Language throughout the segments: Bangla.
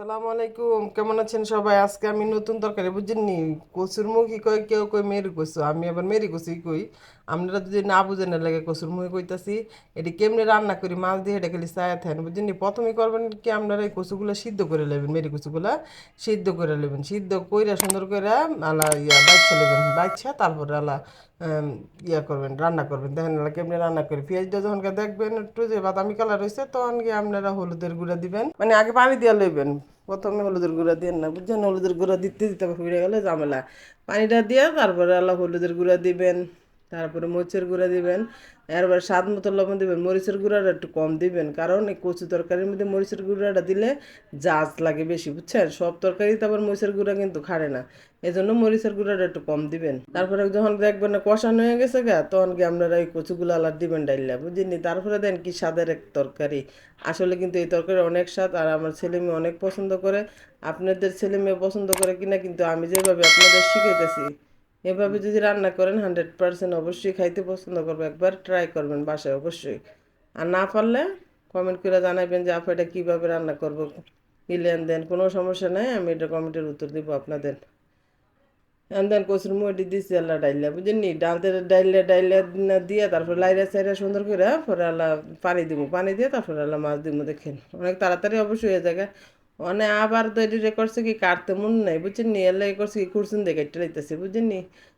আসসালামু আলাইকুম, কেমন আছেন সবাই? আজকে আমি নতুন তরকারি বুঝেননি, কচুর মুখী কয়, কেউ কই মেরি কচু, আমি আবার মেরি কচুই কই। আপনারা যদি না বুঝেন এর লাগে কচুর মুখী কইতাছি। এটি কেমনে রান্না করি মাছ দিয়ে, এটা খালি চায়া থাকেন বুঝেননি। প্রথমে করবেন কি, আপনারা এই কচুগুলো সিদ্ধ করে নেবেন, মেরি কচুগুলা সিদ্ধ করে নেবেন, সিদ্ধ কইরা সুন্দর করে আলা বাইছা নেবেন, বাইছা তারপরে আলা করবেন, রান্না করবেন। দেখেন এলা কেমনে রান্না করি। পেঁয়াজটা যখন দেখবেন একটু যে বাদামি কালার হয়েছে, তখন গিয়ে আপনারা হলুদের গুঁড়া দিবেন, মানে আগে পানি দিয়ে লইবেন। প্রথমে হলুদের গুঁড়া দিয়ে না বুঝছেন, হলুদের গুঁড়া দিতে দিতে হয়ে গেলে ঝামেলা। পানিটা দিয়ে তারপরে আল্লাহ হলুদের গুঁড়া দিবেন, তারপরে মরিচের গুঁড়া দিবেন, এরপর স্বাদ মতো লবণ দিবেন। মরিচের গুঁড়াটা একটু কম দিবেন, কারণ এই কচু তরকারির মধ্যে মরিচের গুঁড়াটা দিলে জাজ লাগে বেশি, বুঝছেন। সব তরকারিতে আবার মরিচের গুঁড়া কিন্তু খাড়ে না, এই জন্য মরিচের গুঁড়াটা একটু কম দিবেন। তারপরে যখন দেখবেন না কষানো হয়ে গেছে গা, তখন কি আপনারা এই কচুগুলো আলাদা দিবেন ডাইলা, বুঝিনি। তারপরে দেন কি স্বাদের এক তরকারি। আসলে কিন্তু এই তরকারি অনেক স্বাদ, আর আমার ছেলে মেয়ে অনেক পছন্দ করে। আপনাদের ছেলে মেয়ে পছন্দ করে কিনা কিন্তু আমি যেভাবে আপনাদের শিখাইতেছি, এভাবে যদি রান্না করেন 100% অবশ্যই খাইতে পছন্দ করবে। একবার ট্রাই করবেন বাসায় অবশ্যই। আর না পারলে কমেন্ট করে জানাবেন যে আপু এটা কীভাবে রান্না করবো, কি লেন দেন, কোনো সমস্যা নেই, আমি এটা কমেন্টের উত্তর দিব আপনাদের। দেন কচুর মুড়ি দিছি আল্লাহ ডাইলা, বুঝেননি। ডালতে ডাইলে ডাইলে না দিয়ে তারপর লাইরা চাইরা সুন্দর করে পরে আল্লাহ পানি দিব, পানি দিয়ে তারপরে আল্লাহ মাছ দিব। দেখেন অনেক তাড়াতাড়ি অবশ্যই হয়ে যায়। মানে আবার তৈরি করছে কি কাটতে মন নাই, বুঝছেন। এলে করছে কি কুরসুন দিয়ে কাটতে লাইতেছে, বুঝছেন।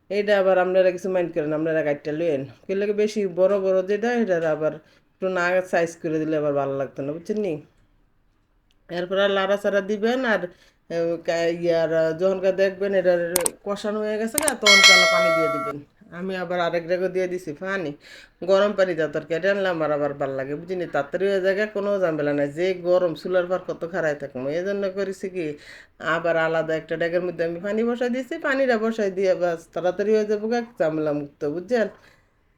এইটা আবার আপনারা কিছু মাইন্ড করেন, আপনারা কাটতে লইন কেলে বেশি বড় বড় যেটা এটা আবার একটু না সাইজ করে দিলে আবার ভালো লাগতো না, বুঝছেন। এরপর আর লাড়াচাড়া দিবেন। আর ইয়ার যখনকার দেখবেন এটা কষানো হয়ে গেছে গা, তখনকার পানি দিয়ে দিবেন। আমি আবার আরেক জায়গায় দিয়ে দিছি পানি, গরম পানি দিয়ে তরকারি আনলে আমার আবার ভালো লাগে, বুঝিনি। তাড়াতাড়ি হয়ে জায়গায় কোনো ঝামেলা নাই, যে গরম চুলার ভার কত খারাই থাকবো, এই জন্য করেছি কি আবার আলাদা একটা ডেগের মধ্যে আমি পানি বসাই দিয়েছি, পানিটা বসাই দিয়ে বাস তাড়াতাড়ি হয়ে যাবো গা, ঝামেলা মুক্ত, বুঝছেন।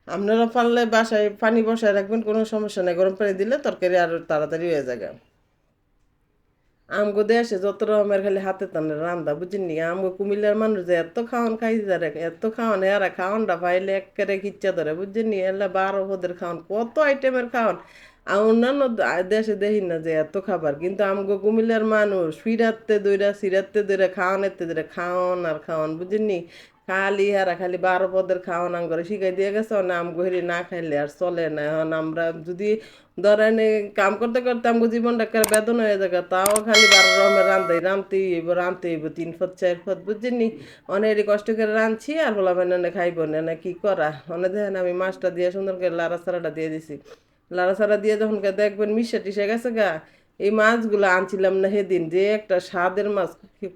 আপনারা পারলে বাসায় পানি বসায় রাখবেন, কোনো সমস্যা নেই, গরম পানি দিলে তরকারি আরও তাড়াতাড়ি হয়ে যায়। আমগো দেশে যত রকমের খালি হাতে টানে রান্দা, বুঝিনি। আমগো কুমিল্লার মানুষ যে এত খাওয়ান খাইতে ধরে, এত খাওয়ান, এরা খাওয়ানটা পাইলে একেবারে খিচ্চা ধরে, বুঝিনি। এলা 12 পদের খাওয়ান, কত আইটেমের খাওয়ান। আর অন্যান্য দেশে দেখি না যে এত খাবার, কিন্তু আমগো কুমিল্লার মানুষ ফিরাতে দইরা সিরাতে দইরা খাওয়ানেতে দইরা খাওয়ান আর খাওয়ান, বুঝিনি। খালি হারা খালি 12 পদের খাওয়ান আঙ্গরে শিখাই দিয়ে গেছে না। আমগো হেরি না খাইলে আর চলে না। এখন আমরা যদি ধরেন এই কাম করতে করতে আমগো জীবনটা একটা বেদন হয়ে যায়, তাও খালি 12 রকমের রান্ধতেই হইব 3 পদ 4 পদ, বুঝছেন। অনেকই কষ্ট করে রাঁধছি আর বলা না খাইব না কি করা। অনেক দেখেন আমি মাছটা দিয়ে সুন্দর করে লাড়া ছাড়াটা দিয়ে দিছি, লাড়া ছাড়া দিয়ে যখন দেখবেন মিশে টিসে গেছে গা, এই মাছগুলো আনছিলাম না সেদিন, যে একটা স্বাদের মাছ,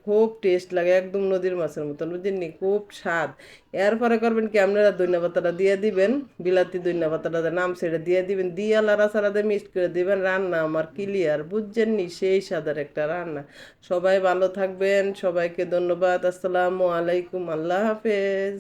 খুব টেস্ট লাগে, একদম নদীর মাছের মতন, বুঝলেন। খুব স্বাদ। এরপরে করবেন কি, আপনারা ধনিয়া পাতাটা দিয়ে দিবেন, বিলাতি ধনিয়া পাতাটা নাম সেটা দিয়ে দিবেন, দিয়ে লাড়া ছাড়াতে মিক্সড করে দিবেন, রান্না আমার ক্লিয়ার, বুঝছেন। সেই স্বাদের একটা রান্না। সবাই ভালো থাকবেন, সবাইকে ধন্যবাদ। আসসালামু আলাইকুম, আল্লাহ হাফেজ।